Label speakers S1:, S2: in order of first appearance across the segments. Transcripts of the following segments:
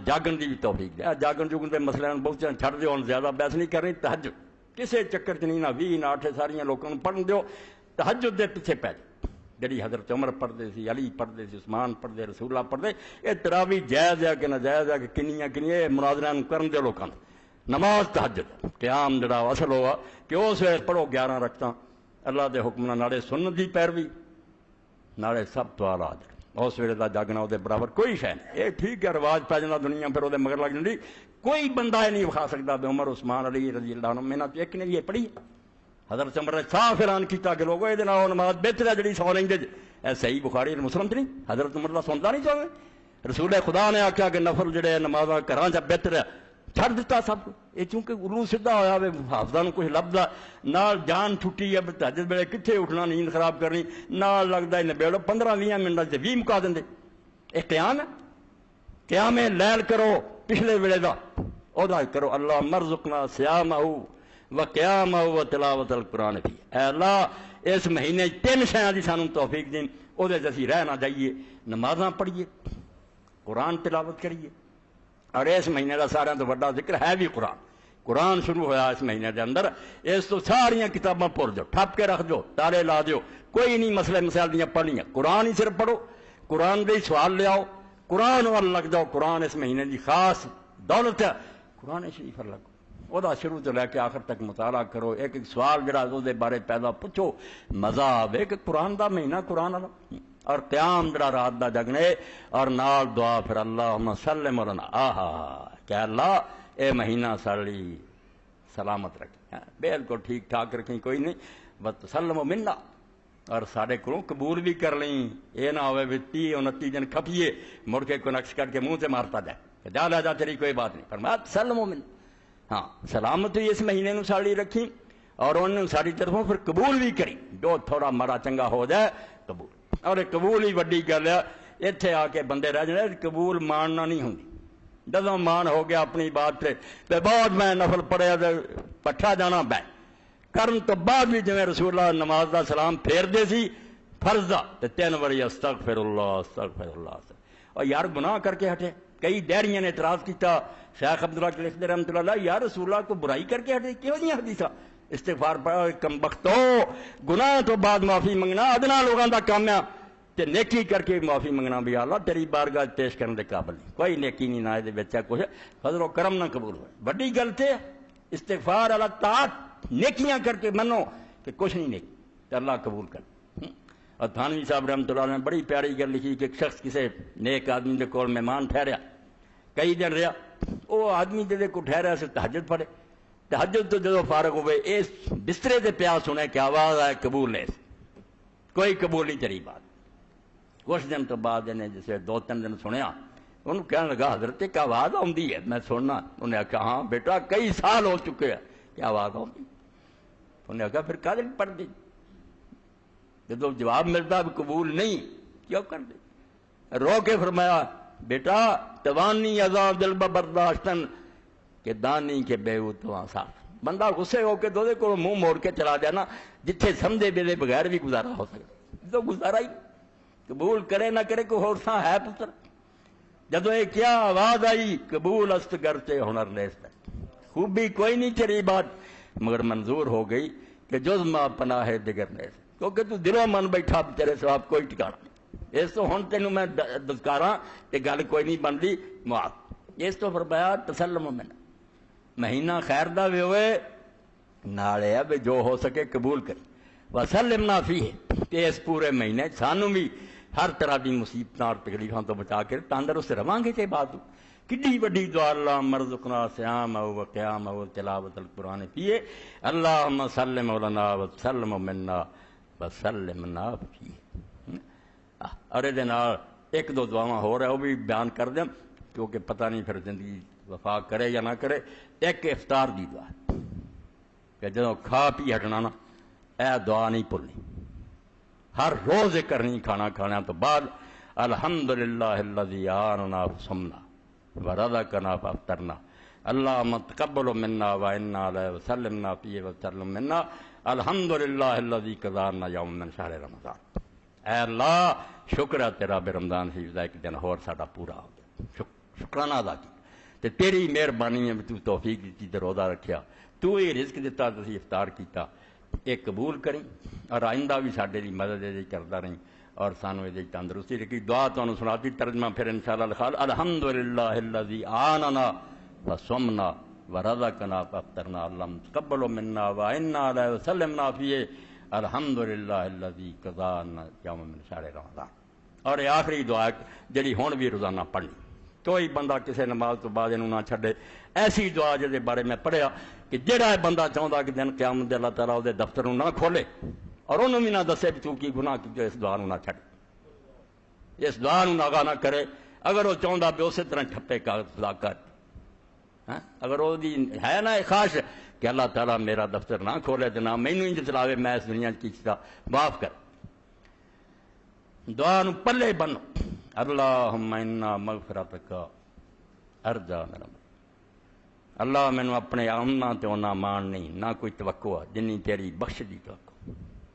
S1: جاگن کی بھی توفیق دے. جاگن جگن کے مسئلے بہت چھڑ دو, ہوں زیادہ بحث نہیں کرنی. تہجد کسی چکر چ نہیں, نہ 20 نہ 8 سارے لوگوں کو پڑھن دیو. تہجد دے پیچھے پی جاؤ. جی حضرت عمر پڑھتے سی, علی پڑھتے سی, عثمان پڑھتے, رسول اللہ پڑھتے. یہ تراوی جائز ہے کہ ناجائز ہے کہ کنیاں مناظرہ کرن دے لوگوں. نماز تہجد قیام جڑا اصل ہوا کہ اس ویلے پڑھو 11 رکعتاں اللہ دے حکم نالے سنت دی پیروی نالے سب تو آلہ اجر. اس ویلے دا جاگنا وہ برابر کوئی شے نہیں. یہ ٹھیک ہے رواج پی جانا دنیا پھر وہ مگر لگ جاتی. کوئی بندہ یہ نہیں وکھا سکتا بے عمر عثمان علی رضی اللہ عنہ میں ایک نے یہ پڑھی. حضرت عمر نے صاف اعلان کیتا کہ لوگوں یہ نماز بہتر ہے جڑی سو لیں گے. صحیح بخاری مسلم چ نہیں, حضرت عمر دا سنتا نہیں چاہے. رسول خدا نے آخیا کہ نفل جڑے نماز گھراں چ بہتر ہے, چھڑ دیتا سب کو. یہ چونکہ الو سیدھا ہویا وے حافظاں نوں کچھ لبدا نال جان چھٹی ہے تہجد ویلے کتنے اٹھنا نیند خراب کرنی نال لگدا نبیڑو 15-20 منٹ سے 20 مکا دیں. یہ قیام ہے. قیام لیل کرو پچھلے ویلے دا ادا کرو. اللہ مرزقنا صیامہ و قیامہ و تلاوت القرآن بھی. اے اللہ اس مہینے 3 شیاں دی سانوں توفیق دین, وہ اسی رہ نہ جائیے, نمازاں پڑھیے, قرآن تلاوت کریے. اور اس مہینے کا سارا تو بڑا ذکر ہے بھی قرآن. قرآن شروع ہویا اس مہینے کے اندر. اس تو ساریاں کتاباں پڑھ دو, ٹھپ کے رکھ دو, تالے لا دیو. کوئی نہیں مسئلے مسائل دیاں پڑھنیاں, قرآن ہی صرف پڑھو. قرآن دے سوال لے آؤ, قرآن وال لگ جاؤ. قرآن اس مہینے کی خاص دولت ہے. قرآن شریف لگو, وہ شروع تو لے کے آخر تک مطالعہ کرو. ایک ایک سوال جڑا وہ بارے پیدا پوچھو, مزہ آئے کہ قرآن دا مہینہ قرآن والا. اور قیام جڑا رات دا جگنے اور نال دعا پھر اللہم صلی مولانا آہا کہ اللہ اے مہینہ سالی سلامت رکھیں, بالکل ٹھیک ٹھاک رکھیں, کوئی نہیں. وتسلم منا, اور سارے کو قبول بھی کر لیں. یہ نہ ہوئے 30-29 دن کھپیے مڑ کے کوئی نقش کر کے منہ سے مارتا جائے کہ جا لا جا تیری کوئی بات نہیں. فرمایا تسلم منا, ہاں سلامتی اس مہینے نو ساڑی رکھی اور انہوں ساری طرفوں پھر قبول بھی کری. جو تھوڑا مارا چنگا ہو جائے قبول. اور قبول ہی وڈی گل ہے. اتنے آ کے بندے رہ جانے قبول ماننا نہیں ہوں. جدوں مان ہو گیا اپنی بات سے بعد میں نفل پڑھیا پٹھا جانا بہ کرن تو بعد بھی جویں رسول اللہ نماز دا سلام پھیر دے سی فرض دا 3 واری استغفر اللہ استغفر اللہ. اور یار گناہ کر کے ہٹے. کئی ڈیریاں نے اعتراض کیتا, شیخ عبداللہ کے لکھتے رحمۃ اللہ, یار رسول اللہ کو برائی کر کے ہٹے کیوں نہیں حدیثاں استغفار پڑھا. کم بختو, گناہ تو بعد معافی منگنا ادنا لوگوں دا کام ہے, تے نیکی کر کے معافی منگنا بھی اللہ تیری بارگاہ پیش کرنے دے قابل نہیں. کوئی نیکی نہیں نہ دے بچہ کچھ فضل و کرم نہ قبول ہوئے. بڑی غلط ہے استغفار اللہ طاعت نیکیاں کر کے منو کہ کچھ نہیں نیکی تے اللہ قبول کر. اور تھانوی صاحب رحمۃ اللہ نے بڑی پیاری گل لکھی کہ ایک شخص کسی نیک آدمی دے کول مہمان ٹھہریا, کئی دن رہا. وہ آدمی دے کو ٹھہرا سے تہجد پڑھے. تہجد تو جدو فارغ ہوئے اس بسترے سے پیا سنے کہ آواز آئے قبول ہے, کوئی قبول نہیں تیری بات. کچھ دن تو بعد انہیں جسے 2-3 دن سنیا, انہوں کہنے لگا حضرت ایک آواز آتی ہے میں سننا. انہیں کہا ہاں بیٹا کئی سال ہو چکے ہیں کہ آواز آتی. انہیں کہا پھر کل پڑھ دی. جدو جواب ملتا قبول نہیں کیوں کر دے. رو کے فرمایا بیٹا توانی ازاں دل برداشتن کہ دانی کے بے اتواں صاف. بندہ غصے ہو کے دودے کو منہ موڑ کے چلا جانا جتھے سمجھے بے بغیر بھی گزارا ہو سکتا. تو گزارا ہی قبول کرے نہ کرے کوئی ہوتا ہے پتر. جدو یہ کیا آواز آئی قبول است گرچہ ہنر نیست. خوبی کوئی نہیں تیری بات مگر منظور ہو گئی کہ جز ماں پناہ ہے دگر نیست. کیونکہ تو دلوں من بیٹھا تیرے سواب کوئی ٹھکانا نہیں. اس تو ہوں تینوں میں دزکاراں کہ گل کوئی نہیں بنتی معاف. اس تو فرمایا تسلم منا, مہینہ خیر دا بھی ہوئے نالے ہے جو ہو سکے قبول کرے. وسلمنا فیہ, کہ اس پورے مہینے سانوں بھی ہر طرح کی مصیبتوں اور تکلیفوں تو بچا کے تندرست رواں گے. بات کڈی وڈی دعا اللہ مرزقنا صیامہ و قیامہ و تلاوت القرآن فیہ اللہم صلی مولانا وسلم منا وسلمنا فیہ. اور یہ ایک دو دعاواں ہو رہا ہے وہ بھی بیان کر دیں کیونکہ پتہ نہیں پھر زندگی وفا کرے یا نہ کرے. ایک افطار دی دعا کہ جدو کھا پی ہٹنا نا اے دعا نہیں بھولنی, ہر روز کرنی کھانا کھانے تو بعد. الحمدللہ الذی آننا فصمنا ورزقنا فافطرنا اللہم تقبل منا وانا علیہ وسلمنا فیہ وسلم منا الحمدللہ الذی قضانا یوم من شہر رمضان. اے اللہ شکر ہے تیرا بے رمضان شریف دا ایک دن اور ساڈا پورا ہو گیا. شکرانہ ادا کیا تے تیری مہربانی ہے تو توفیق دیتی تے روزہ رکھیا تو ہی رزق دیتا تسی افطار کیتا یہ قبول کریں اور آئندہ بھی ساڈے دی مدد یہ کرتا رہیں اور سانو یہ تندرستی رکھی دعا تمہیں سناتی ترجمہ پھر انشاءاللہ لکھا الحمدللہ الذی آننا فصمنا ورزقنا فافطرنا اللہم تقبل منا وإنا علیہ وسلمنا فیہ الحمدللہ الذی قضانا یوم من شہر رمضان۔ اور یہ آخری دعا جڑی ہون بھی روزانہ پڑھنی، کوئی بندہ کسی نماز تو بعد انہوں نہ چھڑے، ایسی دعا جہدے بارے میں پڑھیا کہ جڑا بندہ چاہتا کہ دن قیامت اللہ تعالیٰ وہ دفتر نہ کھولے اور انہوں بھی نہ دسے بھی تو کی گناہ کی اس دعا نہ چھڑے، اس دعا ناغا نہ کرے۔ اگر وہ چاہتا بھی اسی طرح ٹھپے کاغذ خدا کر، اگر وہ ہے نا خواہش کہ اللہ تعالیٰ میرا دفتر نہ کھولے تو نہ مینوں انج چلاوے، میں اس دنیا کی چیزا معاف کر، دعا نو پلے بنو۔ اللہم انا مغفرتک ارجا من رحمتک، اللہ مینوں اپنے آمنا تے ہونا مان نہیں، نہ کوئی توقع ہے جنی تیری بخش دی توقع،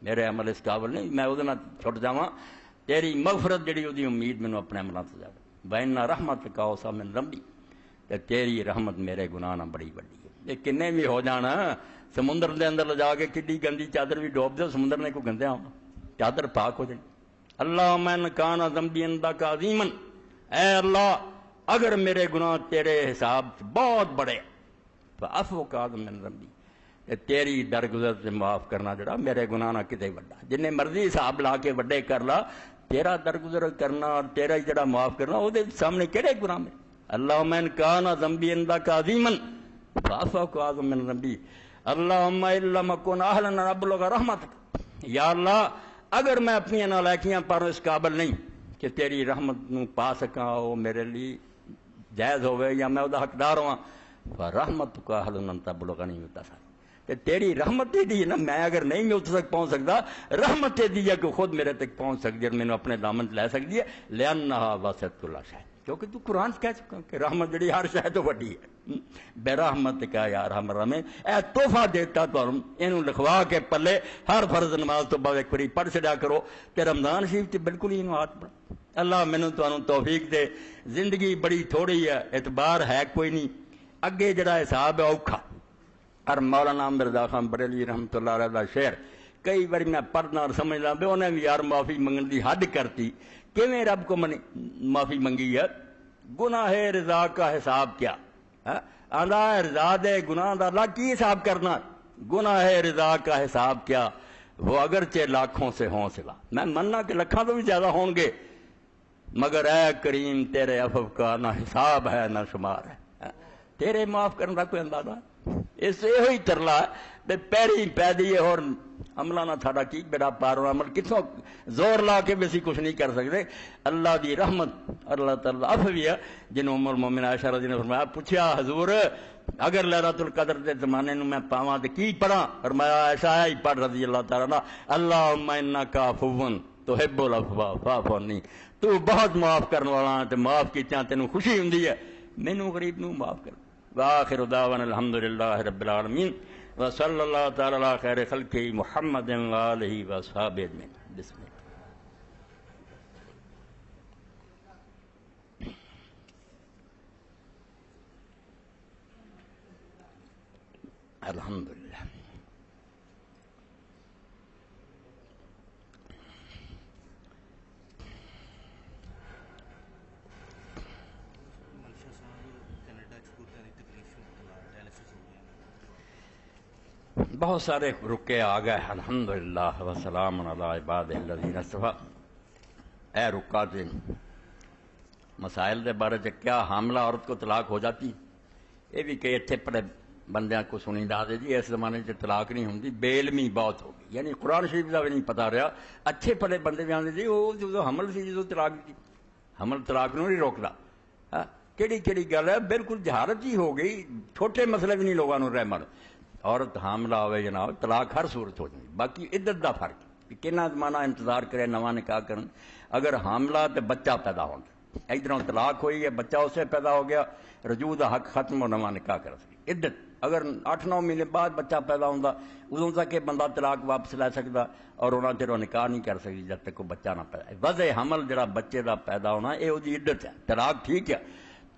S1: میرے عمل اس قابل نہیں میں وہ چھٹ جاواں، تیری مغفرت جڑی وہ امید مینوں اپنے عملوں سے جاوے، وَإِنَّ رَحْمَتَكَ أَوْسَعُ مِن ذَنبِّ، تے تیری رحمت میرے گناہ نہ بڑی وڈی ہے۔ یہ کنے بھی ہو جانا سمندر دے اندر لے جا کے کڈی گندی چادر بھی ڈوب دے سمندر نے کوئی گندے آنا چادر پاک ہو جائے۔ اللہم ان کان ذنبی عندک عظیما، اے اللہ اگر میرے گناہ تیرے حساب سے بہت بڑے فعفوک اعظم من ذنبی، تیری درگزر سے معاف کرنا جڑا میرے گناہ نہ کتے وڈا، جنہیں مرضی حساب لا کے وڈے کر لا، تیرا درگزر کرنا اور تیرا جڑا معاف کرنا وہ سامنے کہڑے گناہ میں۔ اللہم ان کان ذنبی عندک عظیما فعفوک اعظم من ذنبی، اللہم ان لم اکن اہلا ان ابلغ رحمتک، یا اللہ اگر میں اپنی نالائکیاں پر اس قابل نہیں کہ تیری رحمت نو پا سکاں وہ میرے لیے جائز ہوئے یا میں وہ حقدار ہوا، فرحمتک اہل ان تبلغنی ہوتا سا، کہ تیری رحمت دی ہے نا، میں اگر نہیں میں اس تک پہنچ سکتا، رحمت دی ہے کہ خود میرے تک پہنچ سکتی ہے، میں نے اپنے دامن لے سکتی ہے، لأنہا وسعت کل شیء، کیونکہ تو قرآن کہہ چکا کہ رحمت جڑی ہر شے تو وڈی ہے، بے رحمت کا یا ارحم الراحمین، اے تحفہ دیتا تو اینو لکھوا کے پلے ہر فرض نماز تو بعد ایک باری پڑھ چھڈیا کرو تے رمضان شریف تے بالکل ہی اینو ہاتھ پڑا۔ اللہ مینوں تانوں توفیق دے، زندگی بڑی تھوڑی ہے، اعتبار ہے کوئی نہیں، اگے جڑا حساب ہے اوکھا۔ اور مولانا مرزا خان بریلوی رحمۃ اللہ علیہ دا شعر کئی باری میں پڑھنا اور سمجھنا بھی انہیں بھی یار معافی منگن دی حد کرتی، کیویں رب کو معافی منگی ہے، گناہ رضا کا حساب کیا، آندا رضا دے گناہ دا اللہ کی حساب کرنا، گناہ رضا کا حساب کیا، وہ اگرچہ لاکھوں سے ہوں سوا، میں مننا کہ لکھاں تو بھی زیادہ ہوں گے، مگر اے کریم تیرے عفو کا نہ حساب ہے نہ شمار ہے، تیرے معاف کرنے کا کوئی اندازہ، اس یہ ہوئی ترلا ہے پیری پیدی اور عملہ نہ تھاڑا کی بیڑا پارو عمل کتوں زور لا کے بھی اسی کچھ نہیں کر سکتے۔ اللہ دی رحمت اللہ تعالیٰ عفوی ہے، جنہوں عمر مومن عائشہ رضی اللہ عنہ فرمایا پوچھیا حضور اگر لیلۃ القدر دے زمانے نو میں پاواں تے کی پڑھاں، فرمایا عائشہ ہی پڑھ رضی اللہ تعالیٰ عنہ، اللہم انک عفو تحب العفو فاعف عنی، تو بہت معاف کرنے والا تے معاف کیتیاں تینوں خوشی ہوندی ہے، مینوں غریب نو معاف کر۔ وآخر دعوانا الحمدللہ رب العالمین وصلی اللہ تعالی علی خیر خلقہ محمد وآلہ وصحبہ اجمعین۔ بسم اللہ۔ الحمدللہ۔ بہت سارے رکے آ گئے، الحمدللہ وسلام علی عباد الذین اصطفیٰ۔ اے رکا تے مسائل دے بارے کیا حاملہ عورت کو طلاق ہو جاتی، یہ بھی کہ اتنے پڑے بندیاں کو سنی دا دے جی اس زمانے سے طلاق نہیں ہوتی، بے علمی بہت ہو گئی، یعنی قرآن شریف کا بھی نہیں پتا رہا، اچھے پڑے بندے بھی آتے جی وہ جو حمل سی جو طلاق دی، حمل طلاق نو نہیں روکتا، کیڑی کیڑی گل ہے، بالکل جہالت ہی ہو گئی، چھوٹے مسئلے بھی نہیں لوگوں کو رحمل، عورت حاملہ ہوئے جناب طلاق ہر صورت ہو جائے، باقی عدت دا فرق کنا زمانہ انتظار کرے نواں نکاح کرن، اگر حاملہ تے بچہ پیدا ہو گیا، ادھروں طلاق ہوئی ہے بچہ اسے پیدا ہو گیا، رجوع دا حق ختم ہو نواں نکاح کر سکے، عدت اگر 8-9 مہینے بعد بچہ پیدا ہوتا ادوں تک بندہ طلاق واپس لے سکتا اور انہوں چر نکاح نہیں کر سکتی جب تک وہ بچہ نہ پیدا، وضع حمل جڑا بچے دا پیدا ہونا یہ وہ عدت ہے، طلاق ٹھیک ہے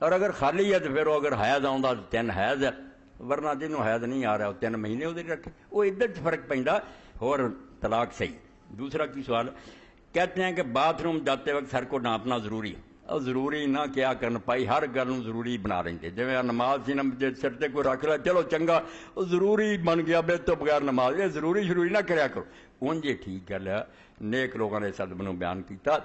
S1: اور اگر خالی ہے تو پھر وہ اگر حیض آتا تو 3 حیض ہے، ورنہ جنہوں حیض نہیں آ رہا وہ 3 مہینے وہ رکھے، وہ ادھر فرق پہنتا اور طلاق صحیح۔ دوسرا کی سوال کہتے ہیں کہ باتھ روم جاتے وقت سر کو ڈانپنا ضروری ہے، اور ضروری نہ کیا کرنا پائی ہر گل ضروری بنا رہے تھے، جی نماز سی نہ سرتے کوئی رکھ لیا چلو چنگا وہ ضروری بن گیا بے تو بغیر نماز، یہ ضروری نہ کریا کرو اون جی ٹھیک گل ہے۔ نیک لوگوں نے سدب نو بیان کیتا۔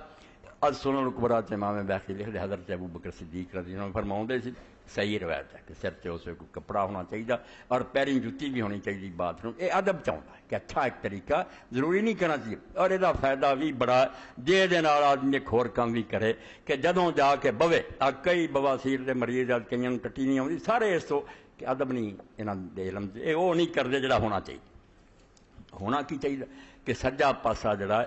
S1: از سنن الکبریٰ امام بیہقی لکھتے حضرت ابو بکر صدیق رضی اللہ عنہ فرماؤندے سی، صحیح روایت ہے کہ سر سے اسے کوئی کپڑا ہونا چاہیے اور پیریں جتی بھی ہونی چاہیے باتھ روم، یہ ادب چاہتا ہے کہ اچھا ایک طریقہ ضروری نہیں کرنا چاہیے، اور یہ فائدہ بھی بڑا جے دے نال آدمی ایک ہور کام بھی کرے کہ جدوں جا کے بوے کئی بواسیر دے مریض کئی ٹٹی نہیں آتی سارے اس تو کہ ادب نہیں یہاں دے علم یہ وہ نہیں کرتے جڑا ہونا چاہیے۔ ہونا کی چاہیے کہ سجا پاسا جڑا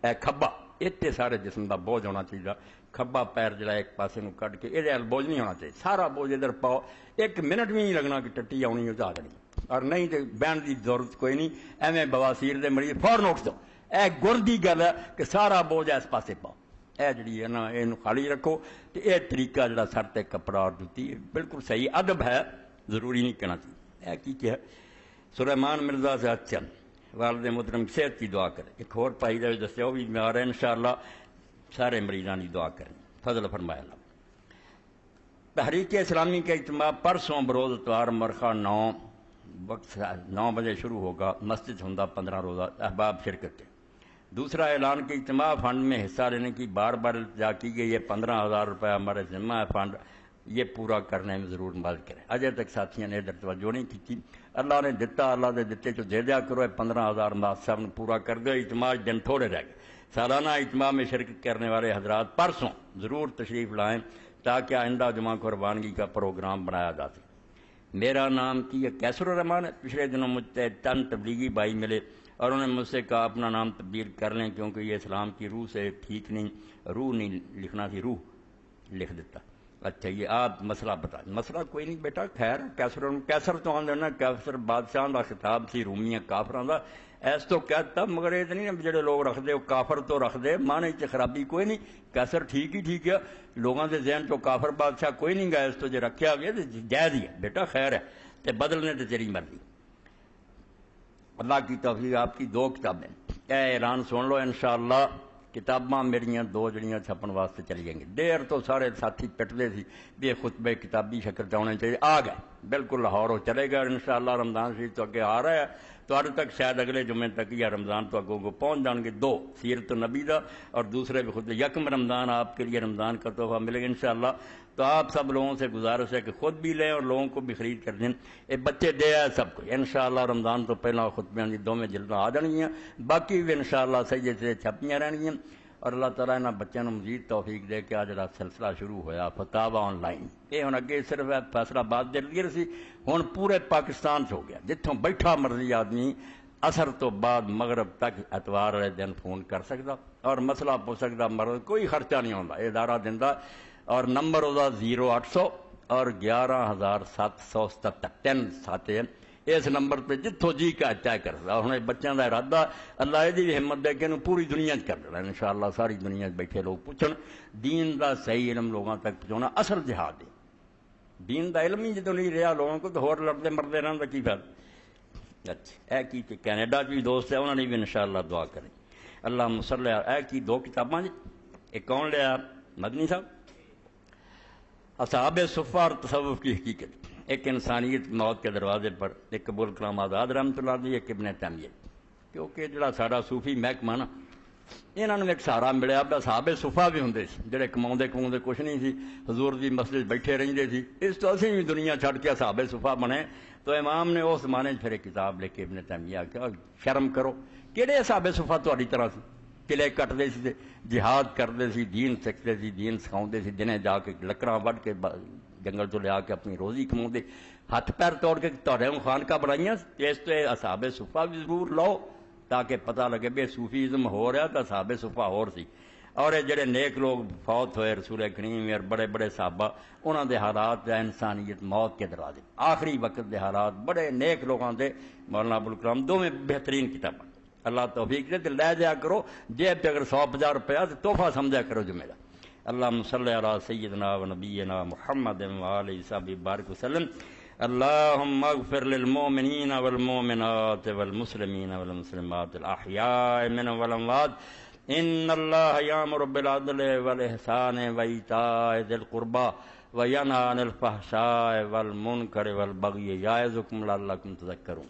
S1: ہے کھبا اتنے سارے جسم کا بوجھ ہونا چاہیے، کھبا پیر جڑا ایک پاسے نو کٹ کے یہ بوجھ نہیں ہونا چاہیے، سارا بوجھ ادھر پاؤ، 1 منٹ بھی نہیں لگنا کہ ٹٹی آنی وہ جا دینی، اور نہیں تو بہن کی ضرورت کوئی نہیں، ایویں بواسیر دے مریض فوراً اٹھ جاؤ، یہ گر کی گل ہے کہ سارا بوجھ اس پاسے پاؤ، یہ جڑی ہے نا یہ خالی رکھو، تو یہ طریقہ جڑا سر تے کپڑا اور جتی بالکل صحیح ادب ہے، ضروری نہیں کرنا چاہیے۔ یہ کی کیا سلیمان مرزا سے اچھن والد محترم صحت کی دعا کریں، ایک اور پائی جائے دسیا وہ بھی بیمار ہے، انشاءاللہ سارے مریضوں کی دعا کریں، فضل فرمائے اللہ۔ تحریک اسلامی کا اجتماع پرسوں بروز اتوار مرخہ 9 وقت 9 بجے شروع ہوگا، مسجد ہندا 15 روزہ احباب شرکت کے۔ دوسرا اعلان کہ اجتماع فنڈ میں حصہ لینے کی بار بار التجا کی گئی ہے، 15,000 روپے ہمارے ذمہ ہے، فنڈ یہ پورا کرنے میں ضرور مدد کریں۔ اجے تک ساتھیوں نے ادھر توجہ نہیں کی، اللہ نے دتا اللہ دے دتے چو دے دیا کرو، 15,000 ماسک صاحب نے پورا کر دو، اجتماع دن تھوڑے رہ گئے۔ سالانہ اجتماع میں شرکت کرنے والے حضرات پرسوں ضرور تشریف لائیں تاکہ آئندہ جمعہ کو روانگی کا پروگرام بنایا جا سکے۔ میرا نام کی کیسر الرحمان ہے، پچھلے دنوں مجھ سے 3 تبلیغی بھائی ملے اور انہوں نے مجھ سے کہا اپنا نام تبدیل کر لیں کیونکہ یہ اسلام کی روح سے ٹھیک نہیں، روح نہیں لکھنا تھی، روح لکھ دیتا۔ اچھا یہ آپ مسئلہ بتائیں۔ مسئلہ کوئی نہیں بیٹا، خیر کیسر تو آن دینا، کیسر بادشاہ کا خطاب سی رومیاں کافراں دا، ایس تو کہتا مگر یہ نہیں جڑے لوگ رکھ دے وہ کافر تو رکھ دے، مانے چ خرابی کوئی نہیں، کیسر ٹھیک ہی ٹھیک ہے، لوگوں کے ذہن چو کافر بادشاہ کوئی نہیں گیا، اس تو جو رکھیا ہوئے جائز ہی ہے بیٹا، خیر ہے تے بدلنے تے تیری مرضی۔ اللہ کی توفیق، آپ کی 2 کتابیں اے اعلان سن لو انشاءاللہ، کتاباں میریاں 2 جڑیاں چھپن واسطے چلی جائیں گی، دیر تو سارے ساتھی پٹتے سی بھی یہ خطبے کتابی شکل چ ہونے چاہیے، آ گئے بالکل لاہور ہو چلے گئے انشاءاللہ، رمضان شریف تو اگے آ رہا ہے، تو تک شاید اگلے جمعے تک یا رمضان تو اگوں کو پہنچ جان گے، 2 سیرت النبی دا اور دوسرے بھی خود یکم رمضان آپ کے لیے رمضان کا تحفہ ملے گا انشاءاللہ۔ تو آپ سب لوگوں سے گزارش ہے کہ خود بھی لیں اور لوگوں کو بھی خرید کر دیں، یہ بچے دے آئے سب کو انشاءاللہ، رمضان تو پہلا خطبیاں دی 2 جلدیں آ جانگیاں، باقی بھی انشاءاللہ صحیح سے چھپیاں رہنگیاں، اور اللہ تعالیٰ انہاں بچوں مزید توفیق دے کے جڑا سلسلہ شروع ہویا فتاوا آن لائن، یہ ہن اگے صرف فیصلہ آباد دلگیر سی، ہن پورے پاکستان سے ہو گیا، جتوں بیٹھا مرضی آدمی عصر تو بعد مغرب تک اتوار والے دن فون کر سکتا اور مسئلہ پوچھ سکتا، مرض کوئی خرچہ نہیں ہوتا، ادارہ دیندا، اور نمبر ہوتا 0800 اور 11777 3 ساتے ہیں، اس نمبر پہ جتوں جی کا طے کر رہا ہوں، بچوں کا ارادہ اللہ یہ بھی ہمت دے کے پوری دنیا کر رہا ہے انشاءاللہ، ساری دنیا بیٹھے لوگ پوچھن، دین دا صحیح علم لوگوں تک پہنچانا اصل جہاد ہے، دین دا علم ہی جدوں نہیں رہا لوگوں کو تو ہور لڑتے مرتے رہنے کا کی فائدہ۔ اچھا اے کی کینیڈا بھی دوست ہے، انہوں نے بھی انشاءاللہ دعا کریں۔ اللہ مسلح اے کی 2 کتاباں جی، ایک کون لیا مدنی صاحب، اصحاب صفہ اور تصوف کی حقیقت، ایک انسانیت موت کے دروازے پر، ایک ابو الکلام آزاد رحمۃ اللہ علیہ، ایک ابن تیمیہ، کیونکہ جڑا سارا صوفی محکمہ نا یہاں ایک سہارا ملیا، اصحاب صفہ بھی ہوں جڑے کماؤندے کچھ نہیں سی، حضور دی مسجد بیٹھے رہندے سی، اس تو اسی بھی دنیا چھڑ کے اصحاب صفہ بنے، تو امام نے اس زمانے پھر ایک کتاب لکھ کے ابن تیمیہ کیا شرم کرو، کہڑے اصحاب صفہ تہاڈی طرح سی، قلعے کٹتے سی، جہاد کرتے سی، دین سکھتے سی، دین سکھاؤندے سی، دنے جا کے لکڑاں وڈ کے جنگل تو لیا کے اپنی روزی کماؤندے، ہاتھ پیر توڑ کے تہاڈے خانقاہ بنائیاں، اس تے اصحاب صفہ بھی ضرور لو تاکہ پتہ لگے بھی صوفیزم ہو رہا تو اصحاب صفہ ہور سی، اور جڑے نیک لوگ فوت ہوئے رسول کریم اور بڑے بڑے صحابہ، انہاں دے حالات انسانیت موت کے دروازے، آخری وقت دے حالات بڑے نیک لوگاں دے، مولانا ابوالکلام 2 بہترین کتاباں، اللہ توفیق دے، لے جایا کرو جیب پہ اگر 150 روپیہ تو تحفہ سمجھا کرو جمعہ دا، اللہم صلی علی سیدنا و نبینا محمد و آلہ وصحبہ بارک وسلم اللہم اغفر للمؤمنین والمؤمنات والمسلمین والمسلمات الاحیاء منهم والاموات ان اللہ یامر بالعدل والاحسان وایتاء ذی القربى وینہی عن الفحشاء والمنکر والبغی یعظکم لعلکم تذکرون